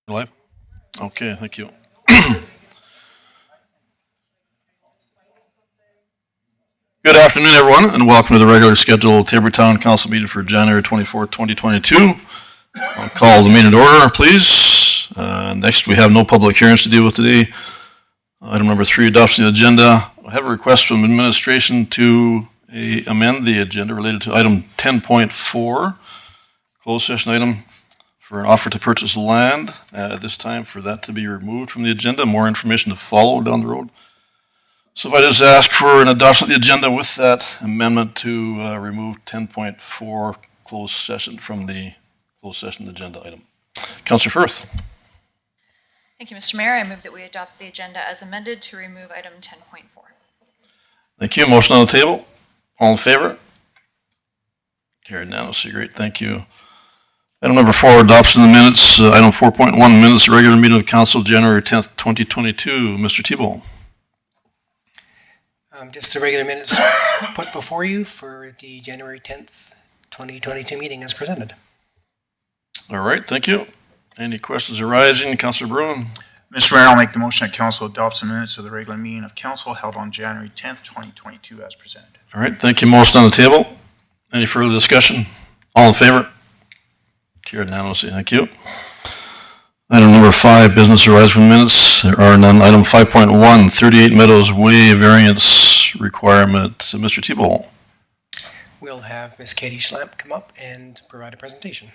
Live? Okay, thank you. Good afternoon, everyone, and welcome to the regular scheduled Tabor Town Council meeting for January 24th, 2022. I'll call the meeting to order, please. Next, we have no public hearings to deal with today. Item number 3, adoption of the agenda. I have a request from administration to amend the agenda related to item 10.4, closed session item for an offer to purchase land. At this time, for that to be removed from the agenda, more information to follow down the road. So if I just ask for an adoption of the agenda with that amendment to remove 10.4 closed session from the closed session agenda item. Councillor Firth. Thank you, Mr. Mayor. I move that we adopt the agenda as amended to remove item 10.4. Thank you. Motion on the table. All in favor? Carried unanimously. Great. Thank you. Item number 4, adoption of the minutes. Item 4.1, minutes, regular meeting of council, January 10th, 2022. Mr. Thibault. Just the regular minutes put before you for the January 10th, 2022 meeting as presented. All right, thank you. Any questions arising? Councillor Bruin. Mr. Mayor, I'll make the motion that council adopts the minutes of the regular meeting of council held on January 10th, 2022 as presented. All right, thank you. Motion on the table. Any further discussion? All in favor? Carried unanimously. Thank you. Item number 5, business arising from minutes. There are none. Item 5.1, 38 Meadows Way variance requirement. Mr. Thibault. We'll have Ms. Katie Schlamp come up and provide a presentation.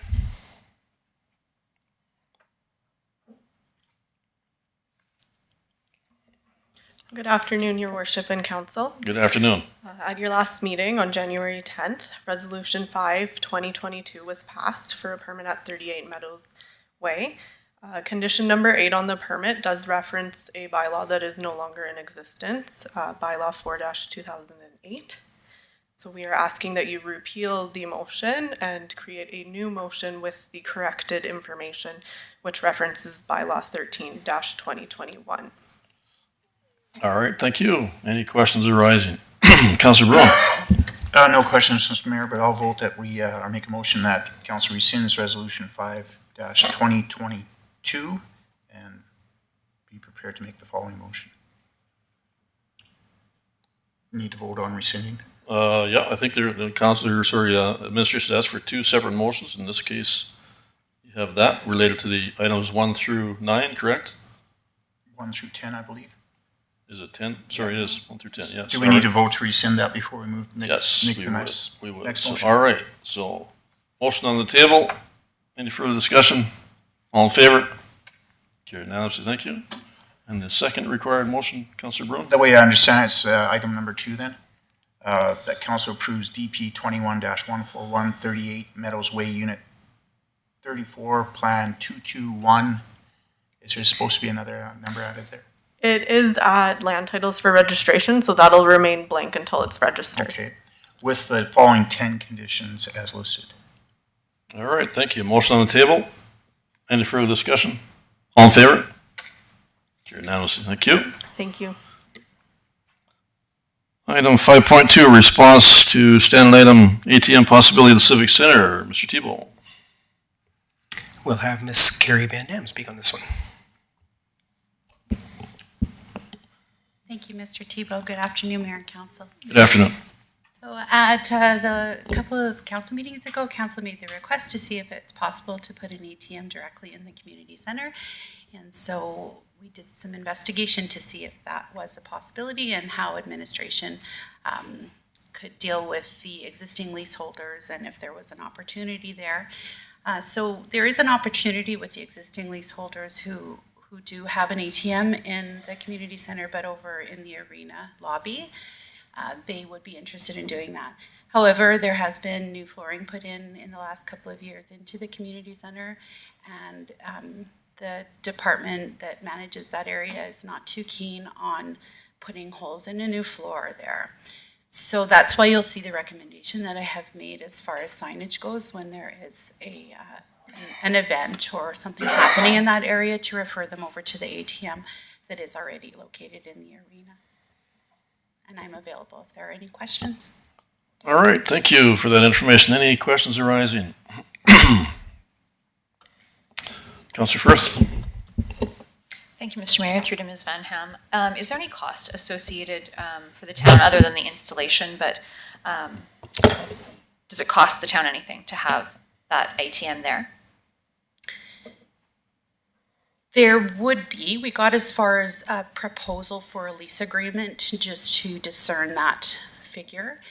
Good afternoon, Your Worship and Council. Good afternoon. At your last meeting on January 10th, Resolution 5, 2022 was passed for a permit at 38 Meadows Way. Condition number 8 on the permit does reference a bylaw that is no longer in existence, bylaw 4-2008. So we are asking that you repeal the motion and create a new motion with the corrected information, which references bylaw 13-2021. All right, thank you. Any questions arising? Councillor Bruin. No questions, Mr. Mayor, but I'll vote that we make a motion that council rescinds resolution 5-2022 and be prepared to make the following motion. Need to vote on rescinding? Yeah, I think the administration asked for 2 separate motions. In this case, you have that related to the items 1 through 9, correct? 1 through 10, I believe. Is it 10? Sorry, it is 1 through 10. Yeah. Do we need to vote to rescind that before we move the next, Yes, we would. next So, motion? all right, so motion on the table. Any further discussion? All in favor? Carried unanimously, thank you. And the second required motion, Councillor Bruin? The way I understand it's item number 2 then. That council approves DP 21-141 38 Meadows Way Unit 34 Plan 221. Is there supposed to be another number added there? It is at land titles for registration, so that'll remain blank until it's registered. Okay, with the following 10 conditions as listed. All right, thank you. Motion on the table. Any further discussion? All in favor? Carried unanimously, thank you. Thank you. Item 5.2, response to standing item ATM possibility of the Civic Center. Mr. Thibault. We'll have Ms. Carrie Van Dam speak on this one. Thank you, Mr. Thibault. Good afternoon, Mayor and Council. Good afternoon. So at the couple of council meetings ago, council made the request to see if it's possible to put an ATM directly in the community center. And so we did some investigation to see if that was a possibility and how administration could deal with the existing leaseholders and if there was an opportunity there. So there is an opportunity with the existing leaseholders who do have an ATM in the community center, but over in the arena lobby, they would be interested in doing that. However, there has been new flooring put in the last couple of years into the community center, and the department that manages that area is not too keen on putting holes in a new floor there. So that's why you'll see the recommendation that I have made as far as signage goes when there is an event or something happening in that area, to refer them over to the ATM that is already located in the arena. And I'm available if there are any questions. All right, thank you for that information. Any questions arising? Councillor Firth. Thank you, Mr. Mayor. Through to Ms. Van Ham. Is there any cost associated for the town other than the installation, but does it cost the town anything to have that ATM there? There would be. We got as far as a proposal for a lease agreement just to discern that figure.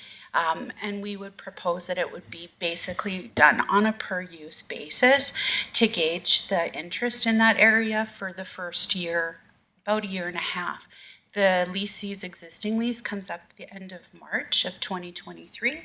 And we would propose that it would be basically done on a per use basis to gauge the interest in that area for the first year, about a year and a half. The lessee's existing lease comes up at the end of March of 2023.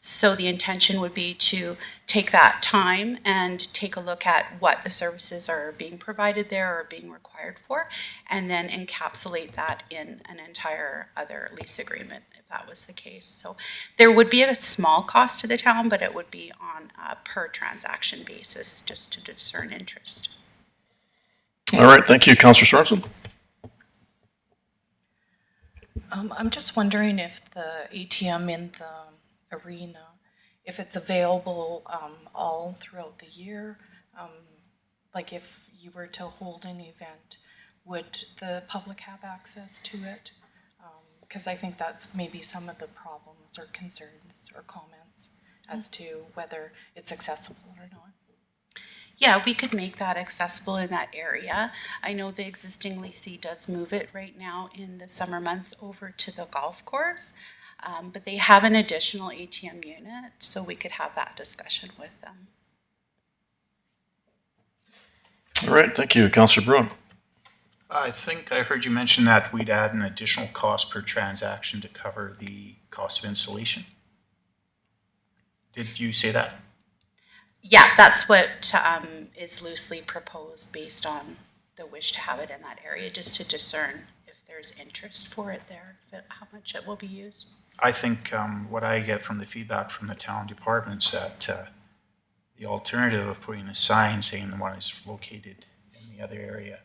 So the intention would be to take that time and take a look at what the services are being provided there or being required for, and then encapsulate that in an entire other lease agreement if that was the case. So there would be a small cost to the town, but it would be on a per transaction basis just to discern interest. All right, thank you. Councillor Sorensen? I'm just wondering if the ATM in the arena, if it's available all throughout the year. Like if you were to hold an event, would the public have access to it? Because I think that's maybe some of the problems or concerns or comments as to whether it's accessible or not. Yeah, we could make that accessible in that area. I know the existing lessee does move it right now in the summer months over to the golf course, but they have an additional ATM unit, so we could have that discussion with them. All right, thank you. Councillor Bruin? I think I heard you mention that we'd add an additional cost per transaction to cover the cost of installation. Did you say that? Yeah, that's what is loosely proposed based on the wish to have it in that area, just to discern if there's interest for it there, how much it will be used. I think what I get from the feedback from the town departments that the alternative of putting a sign saying the one is located in the other area,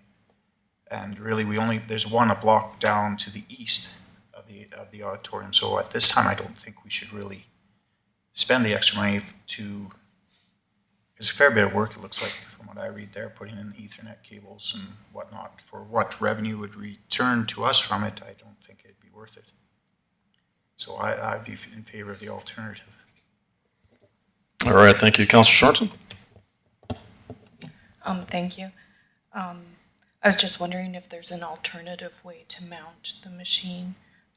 and really there's one a block down to the east of the auditorium. So at this time, I don't think we should really spend the extra money to. It's a fair bit of work, it looks like, from what I read there, putting in the Ethernet cables and whatnot. For what revenue would return to us from it, I don't think it'd be worth it. So I'd be in favor of the alternative. All right, thank you. Councillor Sorensen? Thank you. I was just wondering if there's an alternative way to mount the machine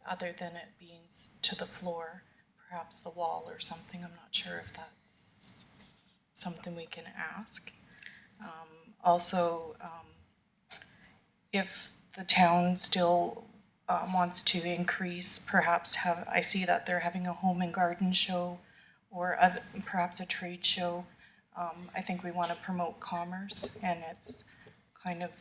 other than it being to the floor, perhaps the wall or something. I'm not sure if that's something we can ask. Also, if the town still wants to increase, perhaps I see that they're having a home and garden show or perhaps a trade show. I think we want to promote commerce, and it's kind of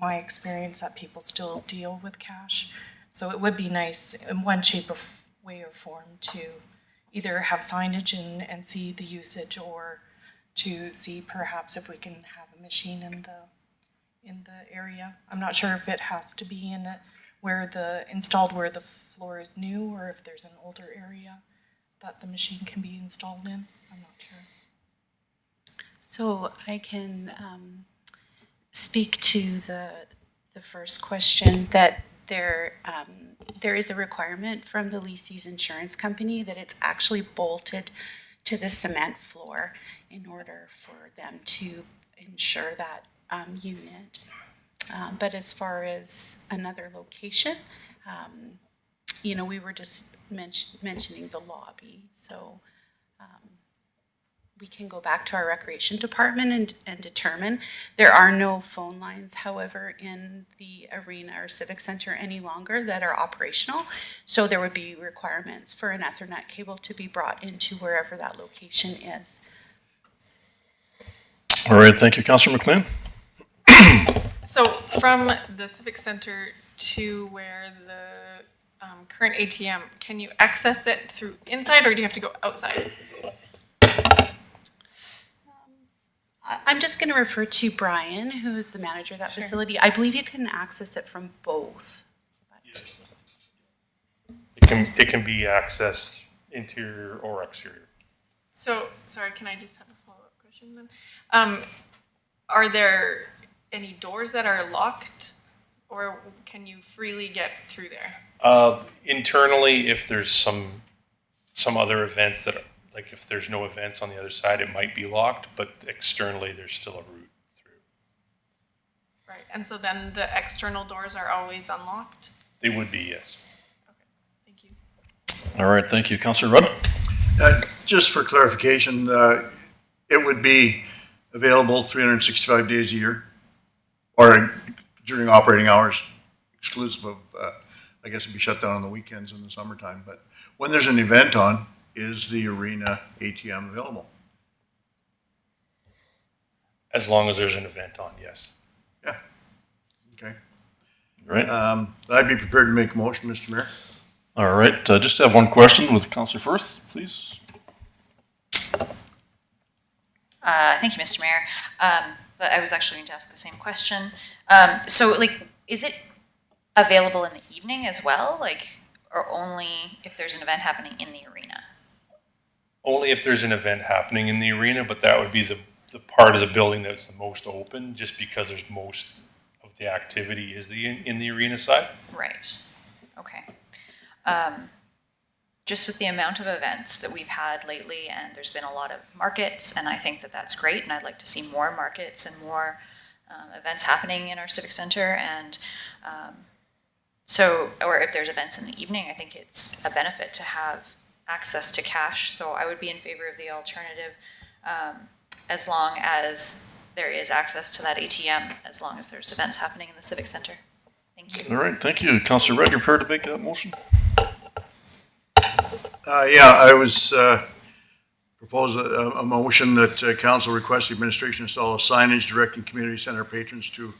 my experience that people still deal with cash. So it would be nice in one shape or way or form to either have signage and see the usage, or to see perhaps if we can have a machine in the area. I'm not sure if it has to be in it where the floor is new, or if there's an older area that the machine can be installed in. I'm not sure. So I can speak to the first question, that there is a requirement from the lessee's insurance company that it's actually bolted to the cement floor in order for them to insure that unit. But as far as another location, we were just mentioning the lobby. So we can go back to our recreation department and determine. There are no phone lines, however, in the arena or civic center any longer that are operational. So there would be requirements for an Ethernet cable to be brought into wherever that location is. All right, thank you. Councillor McLean? So from the Civic Center to where the current ATM, can you access it through inside, or do you have to go outside? I'm just going to refer to Brian, who is the manager of that facility. I believe you can access it from both. Yes. It can be accessed interior or exterior. So, sorry, can I just have a follow-up question then? Are there any doors that are locked or can you freely get through there? Internally, if there's some other events that, like if there's no events on the other side, it might be locked, but externally, there's still a route through. Right, and so then the external doors are always unlocked? They would be, yes. Thank you. All right, thank you. Councillor Rudd? Just for clarification, it would be available 365 days a year, or during operating hours, exclusive of, I guess it'd be shut down on the weekends in the summertime. But when there's an event on, is the arena ATM available? As long as there's an event on, yes. Yeah. Okay. All right. I'd be prepared to make a motion, Mr. Mayor. All right, just have one question with Councillor Firth, please. Thank you, Mr. Mayor. But I was actually going to ask the same question. So, like, is it available in the evening as well, like, or only if there's an event happening in the arena? Only if there's an event happening in the arena, but that would be the part of the building that's the most open, just because there's most of the activity is in the arena side. Right. Okay. Just with the amount of events that we've had lately, and there's been a lot of markets, and I think that that's great, and I'd like to see more markets and more events happening in our civic center, and or if there's events in the evening, I think it's a benefit to have access to cash, so I would be in favor of the alternative as long as there is access to that ATM, as long as there's events happening in the civic center. Thank you. All right, thank you. Councillor Rudd, you're prepared to make that motion? I was propose a motion that council requests the administration install a signage directing community center patrons to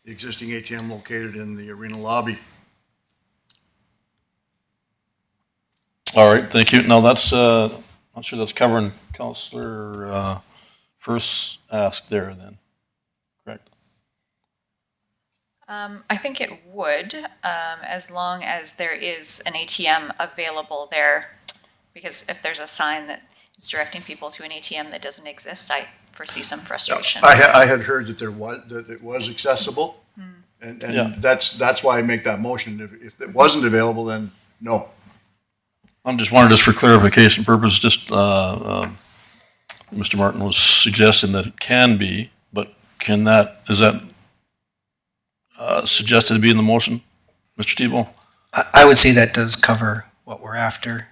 the existing ATM located in the arena lobby. All right, thank you. Now that's, not sure that's covering Councillor Firth's ask there then, correct? I think it would, as long as there is an ATM available there, because if there's a sign that is directing people to an ATM that doesn't exist, I foresee some frustration. I had heard that that it was accessible, and Yeah. that's why I make that motion. If it wasn't available, then no. I'm just wondering, just for clarification purposes, just, Mr. Martin was suggesting that it can be, but is that suggested to be in the motion, Mr. Tebow? I would say that does cover what we're after.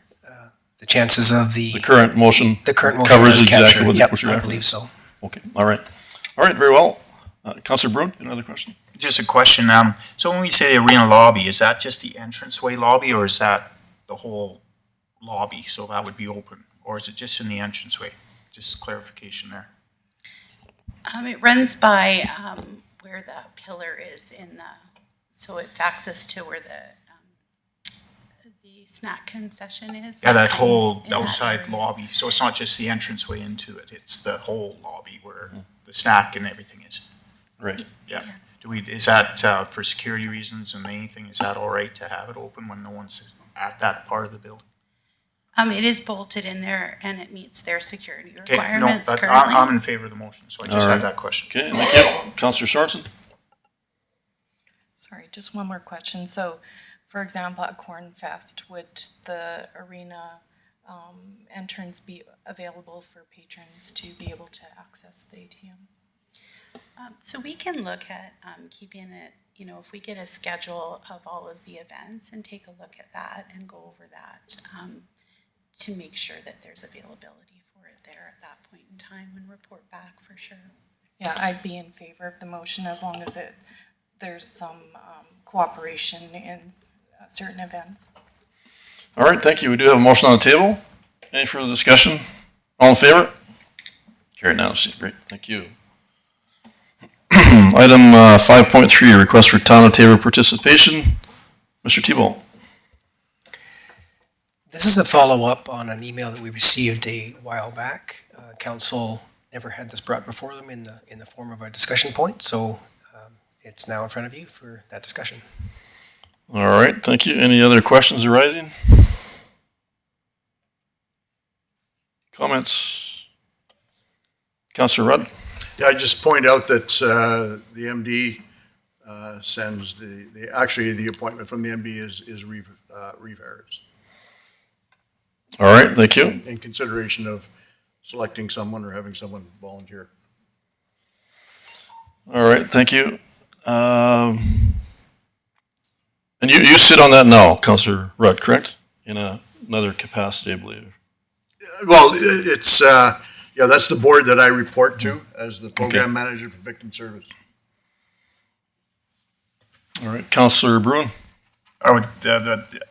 The chances of The current motion motion covers does exactly capture. what Yep, you're I after? believe so. Okay, all right. All right, very well. Councillor Brune, another question? Just a question, so when we say the arena lobby, is that just the entranceway lobby, or is that the whole lobby, so that would be open? Or is it just in the entranceway? Just clarification there. It runs by where the pillar is so it's access to where the snack concession is. Yeah, that whole in that outside area. lobby, so it's not just the entranceway into it, it's the whole lobby where the snack and everything is. Right. Yeah. Is that for security reasons and anything, is that all right to have it open when no one's at that part of the building? It is bolted in there and it meets their security Okay, no, requirements but currently. I'm in favor of the motion, so I just All had right. that question. Okay, thank you. Councillor Sorensen? Sorry, just one more question. So, for example, at Corn Fest, would the arena entrance be available for patrons to be able to access the ATM? So we can look at keeping it, if we get a schedule of all of the events and take a look at that and go over that to make sure that there's availability for it there at that point in time and report back for sure. Yeah, I'd be in favor of the motion as long as there's some cooperation in certain events. All right, thank you. We do have a motion on the table. Any further discussion? All in favor? Carried unanimously. Great, thank you. Item 5.3, request for town of Tabor participation. Mr. Tebow. This is a follow-up on an email that we received a while back. Council never had this brought before them in the form of a discussion point, so it's now in front of you for that discussion. All right, thank you. Any other questions arising? Comments? Councillor Rudd? Yeah, I just point out that the MD sends actually the appointment from the MB is Reeve Harris, All right, thank you. in consideration of selecting someone or having someone volunteer. All right, thank you. And you sit on that now, Councillor Rudd, correct? In another capacity, I believe. Well, it's, that's the board that I report to as the program manager for victim service. All right, Councillor Bruin.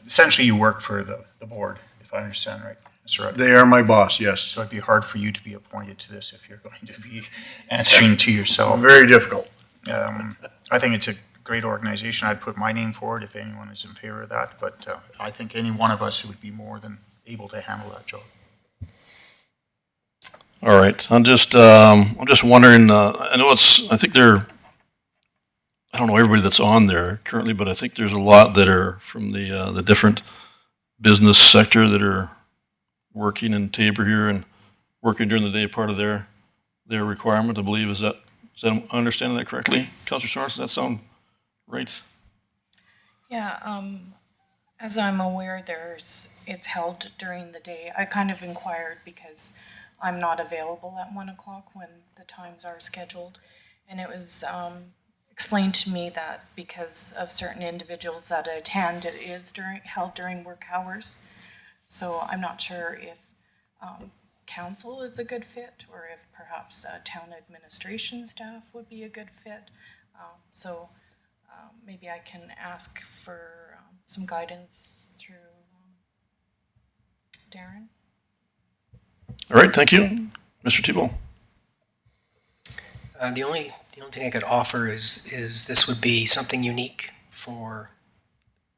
Essentially, you work for the board, if I understand right, Mr. Rudd. They are my boss, yes. So it'd be hard for you to be appointed to this if you're going to be answering to yourself. Very difficult. I think it's a great organization. I'd put my name forward if anyone is in favor of that, but I think any one of us would be more than able to handle that job. All right, I'm just wondering. I know I don't know everybody that's on there currently, but I think there's a lot that are from the different business sector that are working in Tabor here and working during the day, part of their requirement, I believe. Is that understanding that correctly, Councillor Sorensen? Does that sound right? Yeah, as I'm aware, it's held during the day. I kind of inquired because I'm not available at 1 o'clock when the times are scheduled. And it was explained to me that because of certain individuals that attend, it is held during work hours. So I'm not sure if council is a good fit or if perhaps town administration staff would be a good fit. So maybe I can ask for some guidance through Darren. All right, thank you. Mr. Tebow. The only thing I could offer is this would be something unique for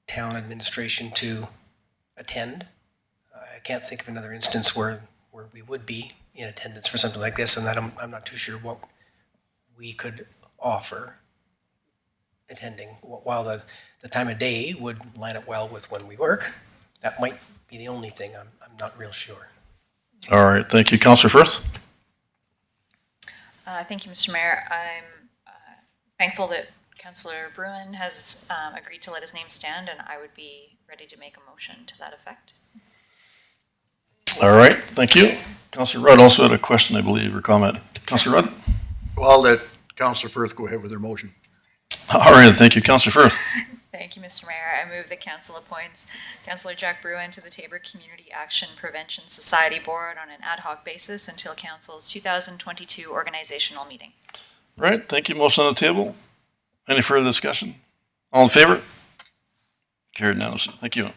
town administration to attend. I can't think of another instance where we would be in attendance for something like this, and that I'm not too sure what we could offer attending. While the time of day would line up well with when we work, that might be the only thing. I'm not real sure. All right, thank you. Councillor Firth? Thank you, Mr. Mayor. I'm thankful that Councillor Bruin has agreed to let his name stand, and I would be ready to make a motion to that effect. All right, thank you. Councillor Rudd also had a question, I believe, or comment. Councillor Rudd? Well, I'll let Councillor Firth go ahead with her motion. All right, thank you. Councillor Firth? Thank you, Mr. Mayor. I move that Council appoints Councillor Jack Bruin to the Tabor Community Action Prevention Society Board on an ad hoc basis until Council's 2022 organizational meeting. All right, thank you. Motion on the table. Any further discussion? All in favor? Carried unanimously. Thank you.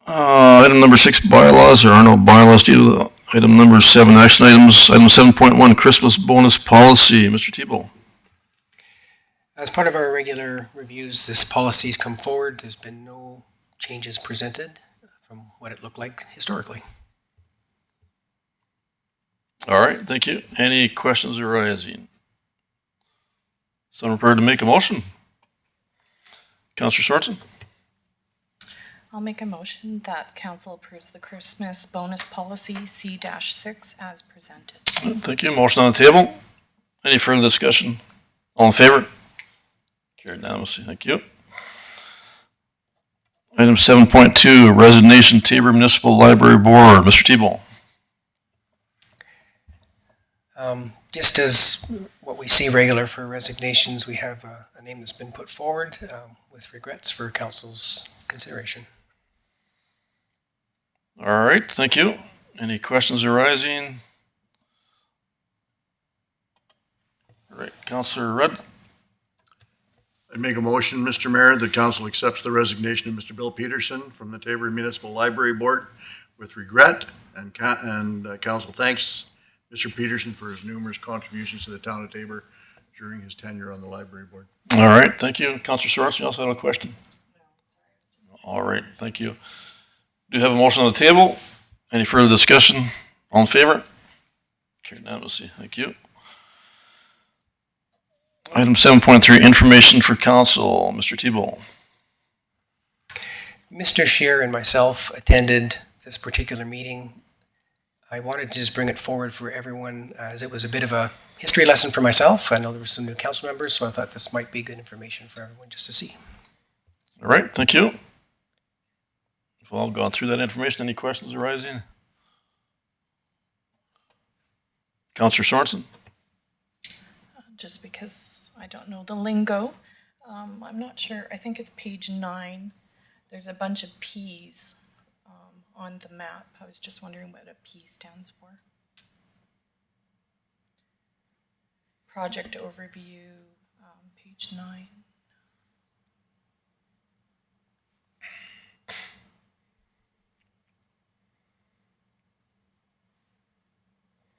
Item number 6, bylaws. There are no bylaws due to item number 7, action items. Item 7.1, Christmas bonus policy. Mr. Tebow. As part of our regular reviews, this policy's come forward. There's been no changes presented from what it looked like historically. All right, thank you. Any questions arising? Someone prepared to make a motion? Councillor Sorensen? I'll make a motion that council approves the Christmas bonus policy C-6 as presented. Thank you. Motion on the table. Any further discussion? All in favor? Carried unanimously. Thank you. Item 7.2, Resignation, Tabor Municipal Library Board. Mr. Tebow. Just as what we see regular for resignations, we have a name that's been put forward with regrets for council's consideration. All right, thank you. Any questions arising? All right, Councillor Rudd. I'd make a motion, Mr. Mayor, that council accepts the resignation of Mr. Bill Peterson from the Tabor Municipal Library Board with regret, and council thanks Mr. Peterson for his numerous contributions to the town of Tabor during his tenure on the library board. All right, thank you. Councillor Sorensen, you also have a question? All right, thank you. Do you have a motion on the table? Any further discussion? All in favor? Carried unanimously. Thank you. Item 7.3, information for council. Mr. Tebow. Mr. Scheer and myself attended this particular meeting. I wanted to just bring it forward for everyone as it was a bit of a history lesson for myself. I know there were some new council members, so I thought this might be good information for everyone just to see. All right, thank you. We've all gone through that information. Any questions arising? Councillor Sorensen? Just because I don't know the lingo. I'm not sure, I think it's page 9. There's a bunch of P's on the map. I was just wondering what a P stands for. Project overview, page 9.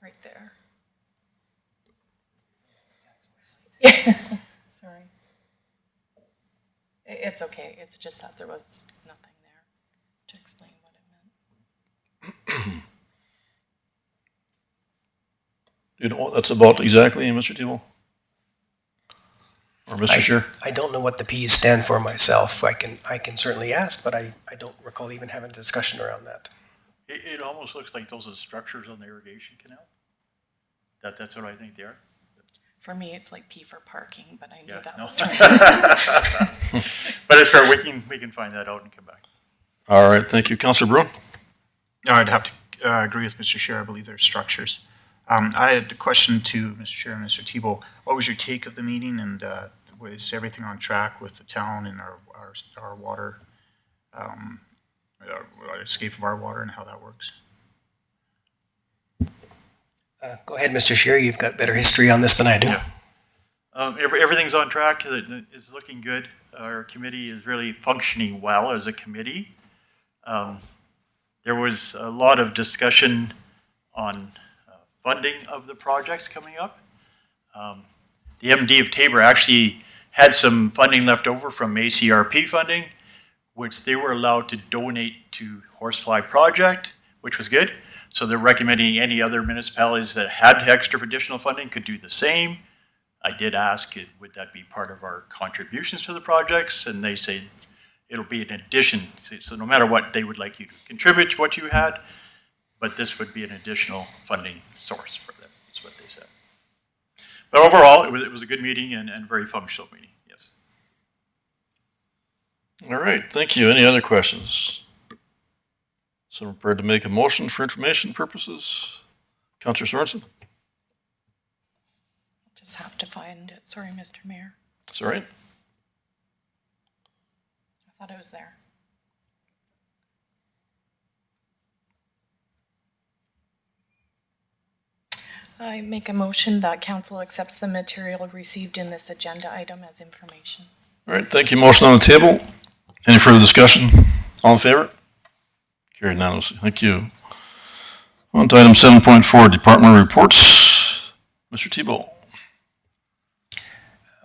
Right there. Yeah, sorry. It's okay, it's just that there was nothing there to explain what it meant. You know what that's about exactly, Mr. Tebow? Or Mr. Chair? I don't know what the P's stand for myself. I can certainly ask, but I don't recall even having a discussion around that. It almost looks like those are structures on the irrigation canal. That's what I think they are. For me, it's like P for parking, but I knew Yeah, that no. was right. But it's fair, we can find that out and come back. All right, thank you. Councillor Bruin? I'd have to agree with Mr. Chair. I believe they're structures. I had a question to Mr. Chair and Mr. Tebow. What was your take of the meeting, and was everything on track with the town and our water, escape of our water, and how that works? Go ahead, Mr. Scheer. You've got better history on this than I do. Yeah. Everything's on track. It's looking good. Our committee is really functioning well as a committee. There was a lot of discussion on funding of the projects coming up. The MD of Tabor actually had some funding left over from ACRP funding, which they were allowed to donate to Horsefly Project, which was good. So they're recommending any other municipalities that had extra additional funding could do the same. I did ask, would that be part of our contributions to the projects? And they say it'll be an addition. So no matter what, they would like you to contribute to what you had, but this would be an additional funding source for them, is what they said. But overall, it was a good meeting and very functional meeting, yes. All right, thank you. Any other questions? Someone prepared to make a motion for information purposes? Councillor Sorensen? Just have to find it. Sorry, Mr. Mayor. That's all right. I thought it was there. I make a motion that council accepts the material received in this agenda item as information. All right, thank you. Motion on the table. Any further discussion? All in favor? Carried unanimously. Thank you. On to item 7.4, department reports. Mr. Tebow.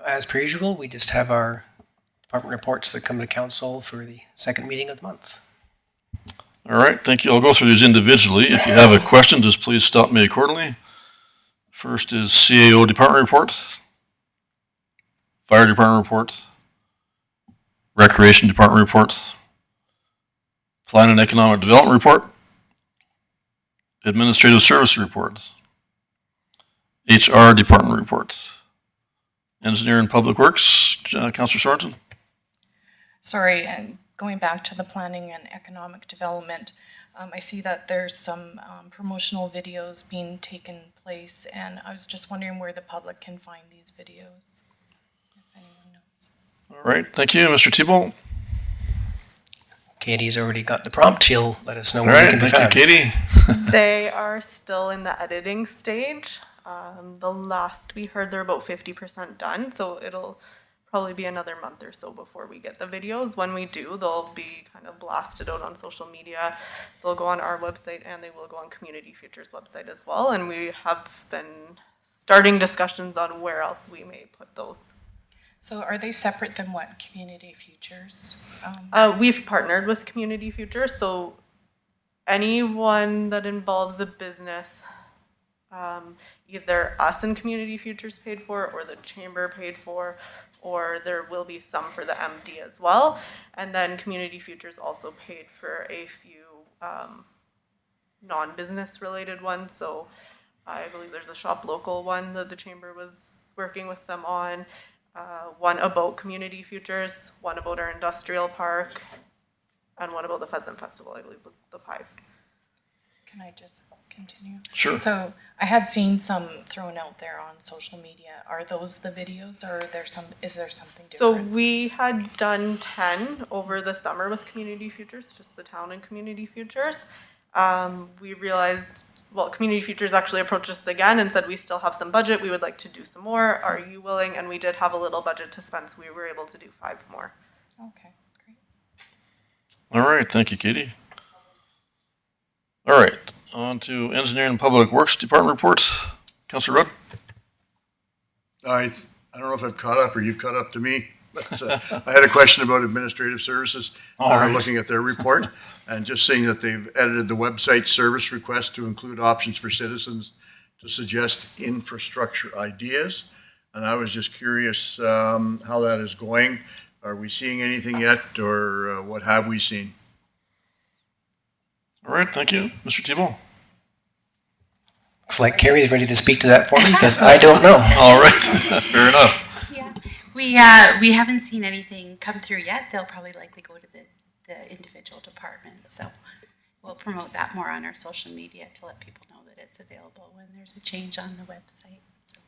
As per usual, we just have our department reports that come to council for the second meeting of the month. All right, thank you. I'll go through these individually. If you have a question, just please stop me accordingly. First is CAO department report, fire department report, recreation department report, plan and economic development report, administrative service report, HR department report, engineer and public works, Councillor Sorensen. Sorry, and going back to the planning and economic development, I see that there's some promotional videos being taken place, and I was just wondering where the public can find these videos, if anyone knows. All right, thank you, Mr. Tebow. Katie's already got the prompt. She'll let us know All where they right, can be thank you, found. Katie. They are still in the editing stage. The last we heard, they're about 50% done, so it'll probably be another month or so before we get the videos. When we do, they'll be kind of blasted out on social media. They'll go on our website and they will go on Community Futures website as well. And we have been starting discussions on where else we may put those. So are they separate than what, Community Futures? We've partnered with Community Futures, so anyone that involves a business, either us and Community Futures paid for, or the chamber paid for, or there will be some for the MD as well. And then Community Futures also paid for a few non-business related ones. So I believe there's a shop local one that the chamber was working with them on, one about community futures, one about our industrial park, and one about the Pheasant Festival, I believe was the 5. Can I just continue? Sure. So I had seen some thrown out there on social media. Are those the videos, or is there something So different? we had done 10 over the summer with Community Futures, just the town and Community Futures. We realized, well, Community Futures actually approached us again and said, we still have some budget, we would like to do some more, are you willing? And we did have a little budget to spend, so we were able to do 5 more. Okay, great. All right, thank you, Katie. All right, on to Engineering and Public Works Department reports. Councillor Rudd? I don't know if I've caught up or you've caught up to me, but I had a question about administrative services. All right. Looking at their report and just seeing that they've edited the website service request to include options for citizens to suggest infrastructure ideas. And I was just curious how that is going. Are we seeing anything yet, or what have we seen? All right, thank you. Mr. Thibault? Looks like Carrie's ready to speak to that for me because I don't know. All right, fair enough. Yeah, we haven't seen anything come through yet. They'll probably likely go to the individual departments. So we'll promote that more on our social media to let people know that it's available when there's a change on the website. So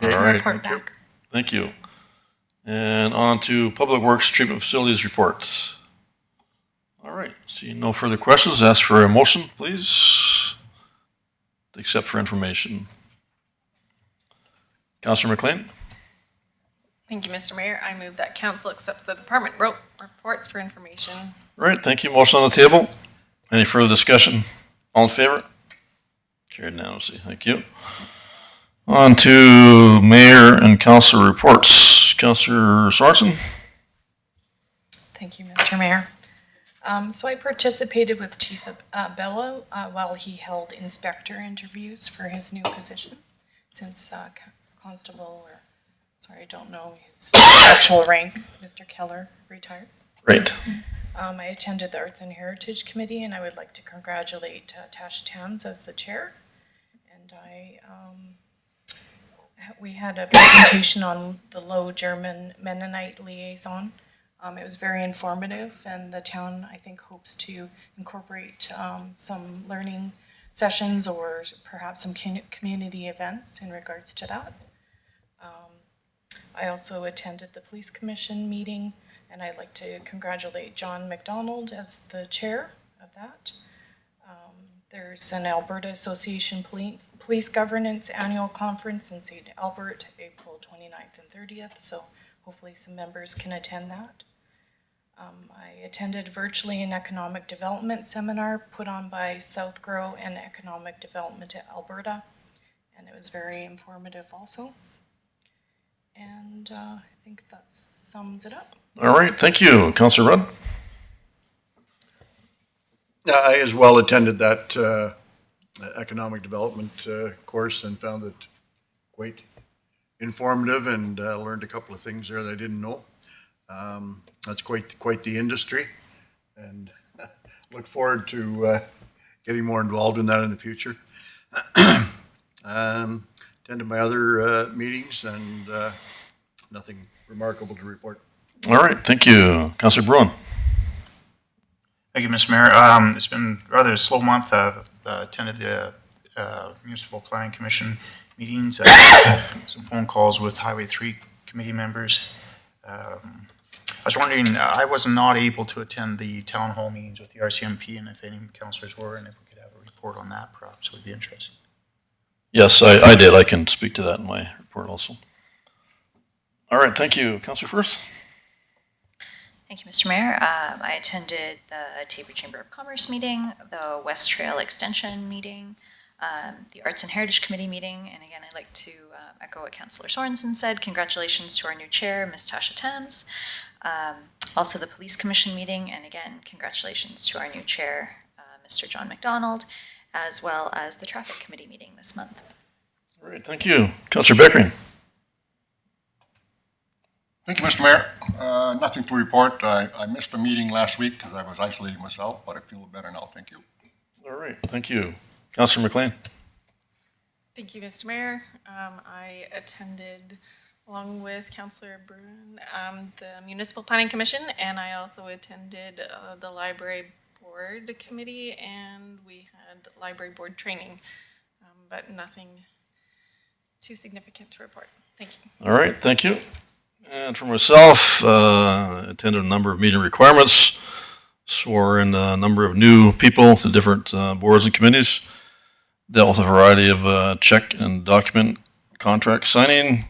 All right, report back. thank you. And on to Public Works Treatment Facilities reports. All right, seeing no further questions, ask for a motion, please. Except for information. Councillor McLean? Thank you, Mr. Mayor. I move that council accepts the department reports for information. All right, thank you. Motion on the table. Any further discussion? All in favor? Carried unanimously. Thank you. On to Mayor and Councillor reports. Councillor Sorensen? Thank you, Mr. Mayor. So I participated with Chief Bello while he held inspector interviews for his new position since Constable, or sorry, I don't know his actual rank, Mr. Keller, retired. Great. I attended the Arts and Heritage Committee, and I would like to congratulate Tasha Tams as the chair. And we had a presentation on the Low German Mennonite liaison. It was very informative, and the town, I think, hopes to incorporate some learning sessions or perhaps some community events in regards to that. I also attended the Police Commission meeting, and I'd like to congratulate John McDonald as the chair of that. There's an Alberta Association Police Governance Annual Conference in St. Albert, April 29th and 30th, so hopefully some members can attend that. I attended virtually an economic development seminar put on by South Grow and Economic Development Alberta, and it was very informative also. And I think that sums it up. All right, thank you. Councillor Rudd? I as well attended that economic development course and found it quite informative, and learned a couple of things there that I didn't know. That's quite the industry, and look forward to getting more involved in that in the future. Attended my other meetings, and nothing remarkable to report. All right, thank you. Councillor Bruin? Thank you, Mr. Mayor. It's been rather a slow month. I've attended the Municipal Planning Commission meetings, some phone calls with Highway 3 committee members. I was wondering, I was not able to attend the town hall meetings with the RCMP, and if any councillors were, and if we could have a report on that, perhaps would be interesting. Yes, I did. I can speak to that in my report also. All right, thank you. Councillor Firth? Thank you, Mr. Mayor. I attended the Tabor Chamber of Commerce meeting, the West Trail Extension meeting, the Arts and Heritage Committee meeting, and again, I'd like to echo what Councillor Sorensen said. Congratulations to our new chair, Ms. Tasha Tams. Also the Police Commission meeting, and again, congratulations to our new chair, Mr. John McDonald, as well as the Traffic Committee meeting this month. All right, thank you. Councillor Beckering? Thank you, Mr. Mayor. Nothing to report. I missed the meeting last week because I was isolating myself, but I feel better now. Thank you. All right, thank you. Councillor McLean? Thank you, Mr. Mayor. I attended, along with Councillor Bruin, the Municipal Planning Commission, and I also attended the Library Board Committee, and we had Library Board training, but nothing too significant to report. Thank you. All right, thank you. And for myself, attended a number of meeting requirements, swore in a number of new people to different boards and committees, dealt with a variety of check and document contract signing.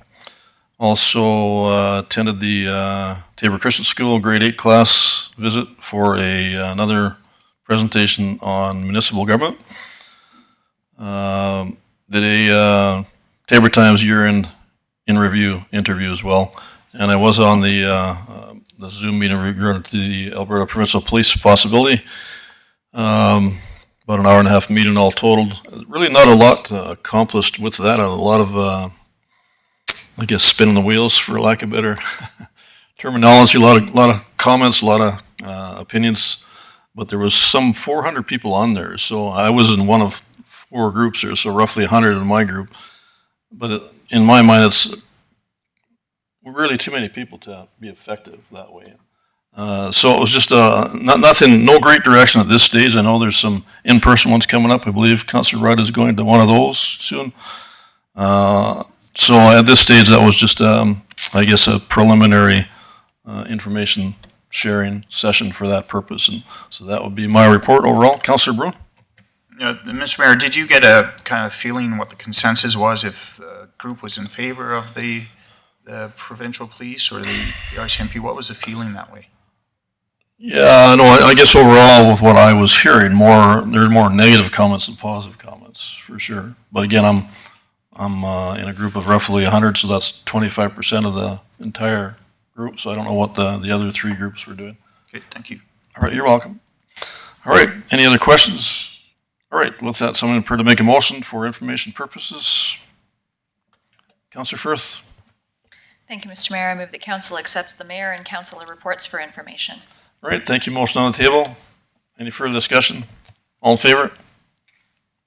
Also attended the Tabor Christian School grade 8 class visit for another presentation on municipal government. Did a Tabor Times year in review interview as well. And I was on the Zoom meeting regarding the Alberta Provincial Police possibility. About an hour and a half meeting all totaled. Really not a lot accomplished with that. A lot of, I guess, spinning the wheels, for lack of better terminology. A lot of comments, a lot of opinions. But there was some 400 people on there. So I was in one of 4 groups there, so roughly 100 in my group. But in my mind, it's really too many people to be effective that way. So it was just nothing, no great direction at this stage. I know there's some in-person ones coming up. I believe Councillor Rudd is going to one of those soon. So at this stage, that was just, I guess, a preliminary information sharing session for that purpose. And so that would be my report overall. Councillor Bruin? Mr. Mayor, did you get a kind of feeling what the consensus was, if the group was in favor of the provincial police or the RCMP? What was the feeling that way? Yeah, no, I guess overall with what I was hearing, there's more negative comments than positive comments, for sure. But again, I'm in a group of roughly 100, so that's 25% of the entire group. So I don't know what the other 3 groups were doing. Okay, thank you. All right, you're welcome. All right, any other questions? All right, with that, someone prepared to make a motion for information purposes. Councillor Firth? Thank you, Mr. Mayor. I move that council accepts the mayor and councillor reports for information. All right, thank you. Motion on the table. Any further discussion? All in favor?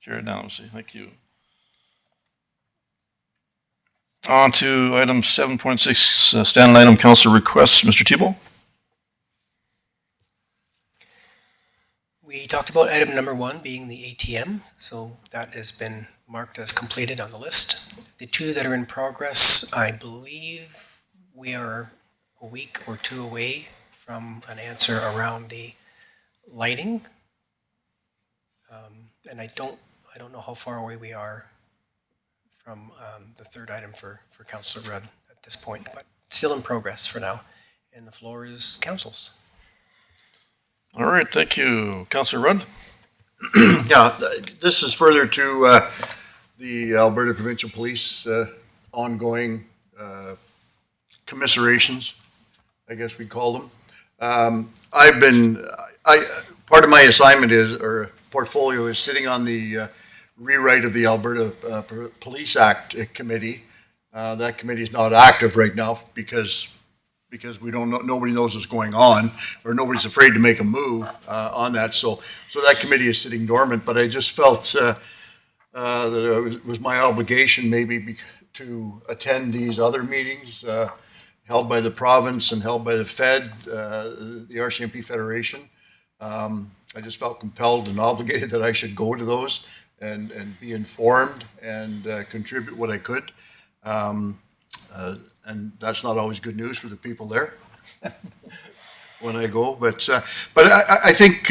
Carried unanimously. Thank you. On to item 7.6, standing item council requests. Mr. Tebow? We talked about item number 1 being the ATM, so that has been marked as completed on the list. The 2 that are in progress, I believe we are a week or 2 away from an answer around the lighting. And I don't know how far away we are from the 3rd item for Councillor Rudd at this point, but still in progress for now. And the floor is council's. All right, thank you. Councillor Rudd? Yeah, this is further to the Alberta Provincial Police ongoing commiserations, I guess we'd call them. Part of my assignment or portfolio is sitting on the rewrite of the Alberta Police Act committee. That committee is not active right now because we don't know, nobody knows what's going on, or nobody's afraid to make a move on that. So that committee is sitting dormant. But I just felt that it was my obligation maybe to attend these other meetings held by the province and held by the Fed, the RCMP Federation. I just felt compelled and obligated that I should go to those and be informed and contribute what I could. And that's not always good news for the people there when I go. But I think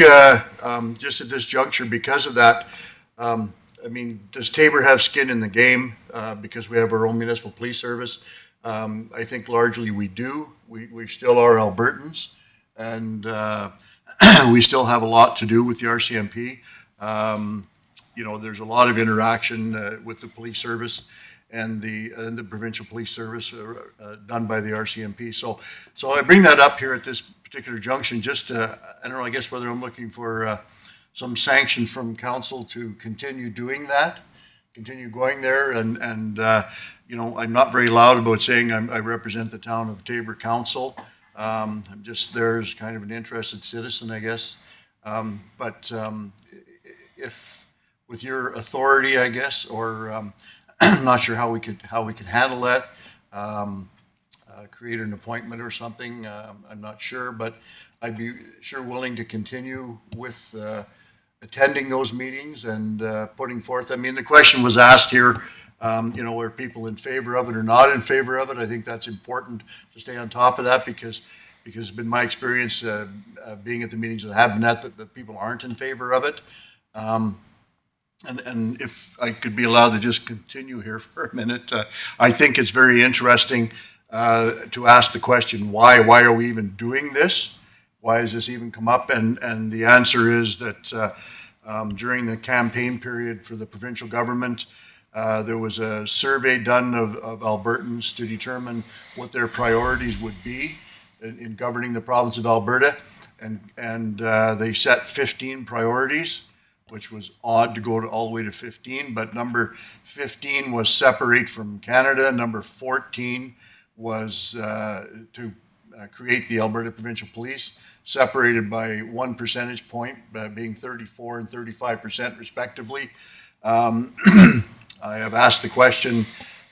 just at this juncture, because of that, I mean, does Tabor have skin in the game because we have our own municipal police service? I think largely we do. We still are Albertans, and we still have a lot to do with the RCMP. You know, there's a lot of interaction with the police service and the provincial police service done by the RCMP. So I bring that up here at this particular junction, just I don't know, I guess whether I'm looking for some sanction from council to continue doing that, continue going there, and you know, I'm not very loud about saying I represent the town of Tabor Council. I'm just there as kind of an interested citizen, I guess. But if with your authority, I guess, or I'm not sure how we could handle that. Create an appointment or something. I'm not sure, but I'd be sure willing to continue with attending those meetings and putting forth. I mean, the question was asked here, were people in favor of it or not in favor of it? I think that's important to stay on top of that because it's been my experience being at the meetings that have been at that people aren't in favor of it. And if I could be allowed to just continue here for a minute, I think it's very interesting to ask the question, why are we even doing this? Why has this even come up? And the answer is that during the campaign period for the provincial government, there was a survey done of Albertans to determine what their priorities would be in governing the province of Alberta. And they set 15 priorities, which was odd to go all the way to 15, but number 15 was separate from Canada. Number 14 was to create the Alberta Provincial Police, separated by 1 percentage point, being 34% and 35% respectively. I have asked the question,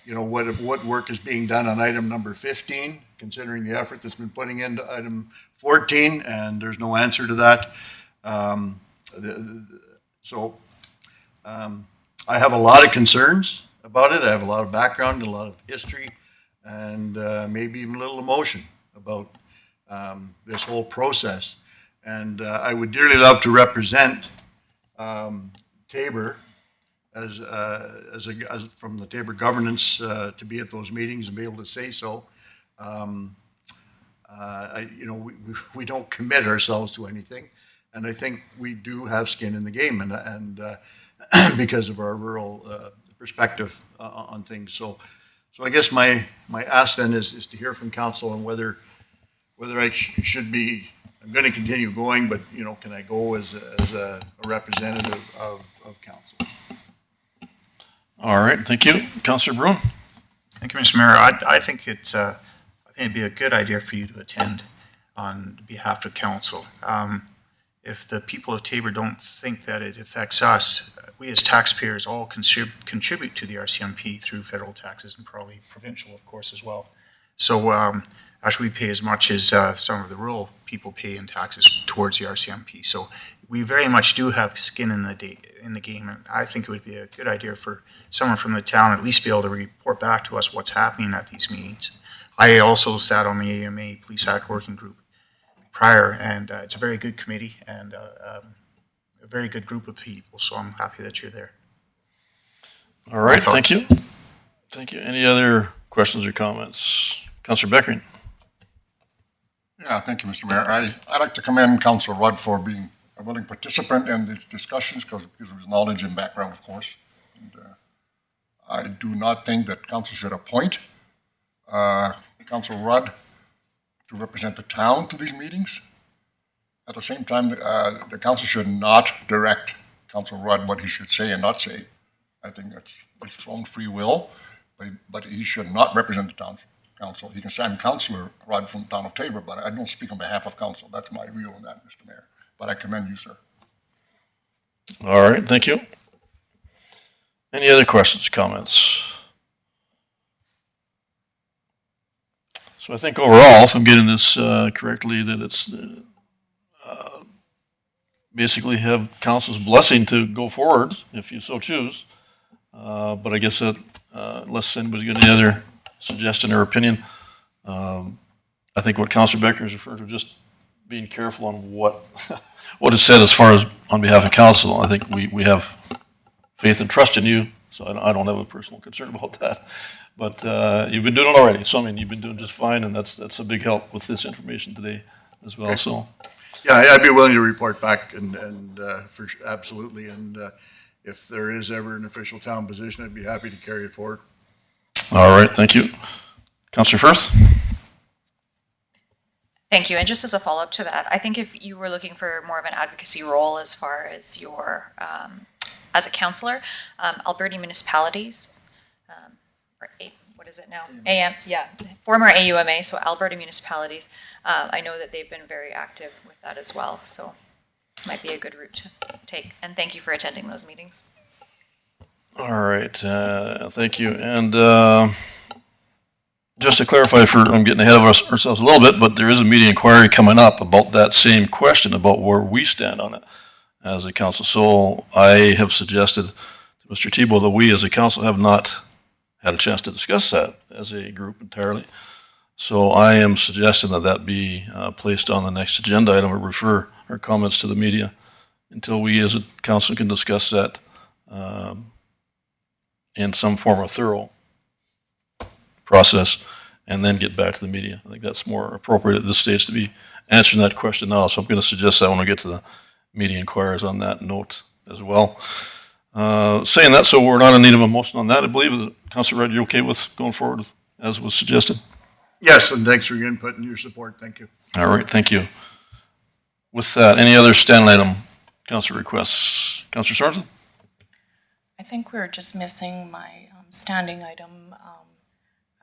what work is being done on item number 15, considering the effort that's been putting into item 14, and there's no answer to that. So I have a lot of concerns about it. I have a lot of background, a lot of history, and maybe even a little emotion about this whole process. And I would dearly love to represent Tabor as from the Tabor governance to be at those meetings and be able to say so. We don't commit ourselves to anything, and I think we do have skin in the game, and because of our rural perspective on things. So I guess my ask then is to hear from council on whether I should be. I'm going to continue going, but can I go as a representative of council? All right, thank you. Councillor Bruin. Thank you, Mr. Mayor. I think it'd be a good idea for you to attend on behalf of council. If the people of Tabor don't think that it affects us, we as taxpayers all contribute to the RCMP through federal taxes and probably provincial, of course, as well. So actually we pay as much as some of the rural people pay in taxes towards the RCMP. So we very much do have skin in the game, and I think it would be a good idea for someone from the town at least be able to report back to us what's happening at these meetings. I also sat on the AMA Police Act Working Group prior, and it's a very good committee and a very good group of people, so I'm happy that you're there. All right, thank you. Thank you. Any other questions or comments? Councillor Beckering. Yeah, thank you, Mr. Mayor. I'd like to commend Councillor Rudd for being a willing participant in these discussions because of his knowledge and background, of course. And, I do not think that council should appoint Councillor Rudd to represent the town to these meetings. At the same time, the council should not direct Councillor Rudd what he should say and not say. I think that's his own free will, but he should not represent the town council. He can send Councillor Rudd from the town of Tabor, but I don't speak on behalf of council. That's my view on that, Mr. Mayor. But I commend you, sir. All right, thank you. Any other questions, comments? So I think overall, if I'm getting this correctly, that it's basically have council's blessing to go forward if you so choose. But I guess that unless anybody's got any other suggestion or opinion, I think what Councillor Becker is referring to, just being careful on what is said as far as on behalf of council. I think we have faith and trust in you, so I don't have a personal concern about that. But you've been doing it already, so I mean you've been doing just fine, and that's a big help with this information today as well. Okay. So yeah, I'd be willing to report back and for absolutely, and if there is ever an official town position, I'd be happy to carry it forward. All right, thank you. Councillor Firth. Thank you. And just as a follow-up to that, I think if you were looking for more of an advocacy role as far as your, as a councillor, Alberta municipalities, or what is it now? Former AUMA, so Alberta municipalities, I know that they've been very active with that as well. So might be a good route to take. And thank you for attending those meetings. All right, thank you. And just to clarify, I'm getting ahead of ourselves a little bit, but there is a media inquiry coming up about that same question, about where we stand on it as a council. So I have suggested to Mr. Tebow that we as a council have not had a chance to discuss that as a group entirely. So I am suggesting that that be placed on the next agenda item, or refer our comments to the media until we as a council can discuss that in some form of thorough process, and then get back to the media. I think that's more appropriate at this stage to be answering that question now. So I'm going to suggest that when we get to the media inquiries on that note as well. Saying that, so we're not in need of a motion on that, I believe. Councillor Rudd, you're okay with going forward as was suggested? Yes, and thanks for your input and your support. Thank you. All right, thank you. With that, any other stand item council requests? Councillor Sorensen? I think we're just missing my standing item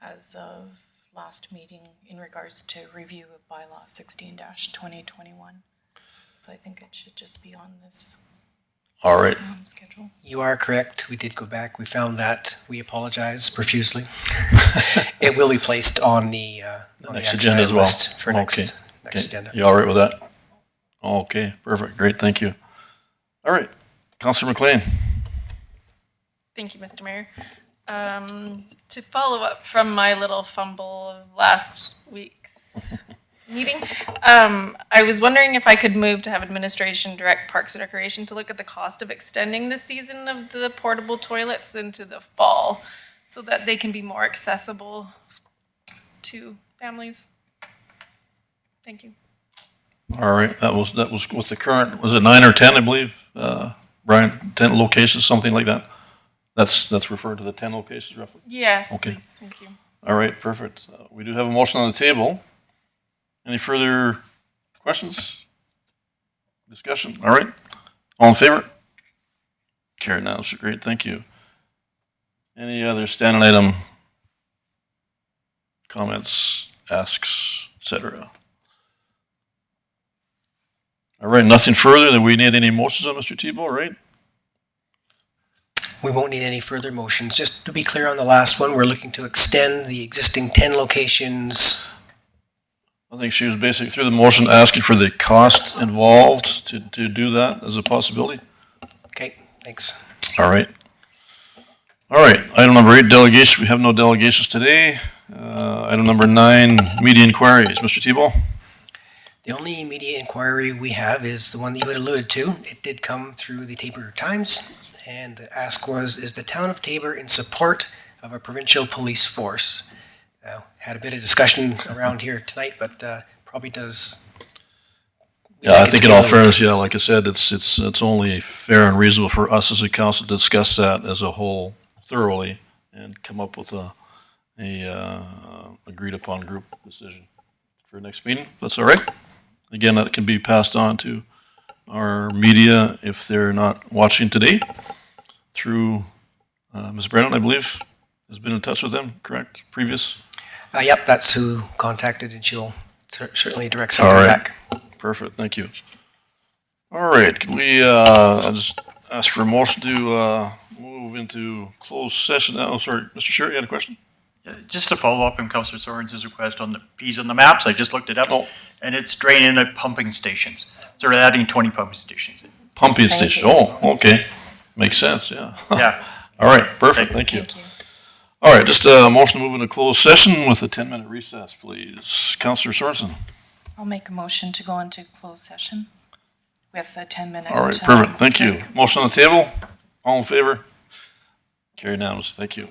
as of last meeting in regards to review of bylaw 16-2021. So I think it should just be on this All right. schedule. You are correct. We did go back. We found that. We apologize profusely. It will be placed on the Next action agenda item as well. list for next Okay. agenda. You all right with that? Okay, perfect, great, thank you. All right, Councillor McLean. Thank you, Mr. Mayor. To follow up from my little fumble of last week's meeting, I was wondering if I could move to have administration direct Parks and Recreation to look at the cost of extending the season of the portable toilets into the fall so that they can be more accessible to families. Thank you. All right, that was with the current, was it 9 or 10, I believe, Brian, 10 locations, something like that? That's referred to the 10 locations roughly? Yes, Okay. please. Thank you. All right, perfect. We do have a motion on the table. Any further questions? Discussion? All right, all in favor? Carried now, so great, thank you. Any other standing item comments, asks, etc.? All right, nothing further. That we need any motions on, Mr. Tebow, right? We won't need any further motions. Just to be clear on the last one, we're looking to extend the existing 10 locations. I think she was basically through the motion asking for the cost involved to do that as a possibility. Okay, thanks. All right. All right, item number 8, delegation. We have no delegations today. Item number 9, media inquiries. Mr. Tebow? The only media inquiry we have is the one that you had alluded to. It did come through the Tabor Times, and the ask was, is the town of Tabor in support of a provincial police force? Had a bit of discussion around here tonight, but probably does. Yeah, I think in all fairness, yeah, like I said, it's only fair and reasonable for us as a council to discuss that as a whole thoroughly and come up with a agreed upon group decision for next meeting. That's all right. Again, that can be passed on to our media if they're not watching today through Ms. Brennan, I believe, has been in touch with them, correct? Previous? Yep, that's who contacted, and she'll certainly direct something All right. back. Perfect, thank you. All right, can we I'll just ask for a motion to move into closed session now? Sorry, Mr. Sherry, you had a question? Just to follow up on Councillor Sorensen's request on the P's on the maps, I just looked it up, and it's draining at pumping stations. So they're adding 20 pumping stations. Pumping station, oh, okay. Makes sense, yeah. Yeah. All right, perfect, thank you. Thank you. All right, just a motion to move into closed session with a 10-minute recess, please. Councillor Sorensen. I'll make a motion to go into closed session with a 10-minute. All right, perfect, thank you. Motion on the table, all in favor? Carried unanimously, thank you.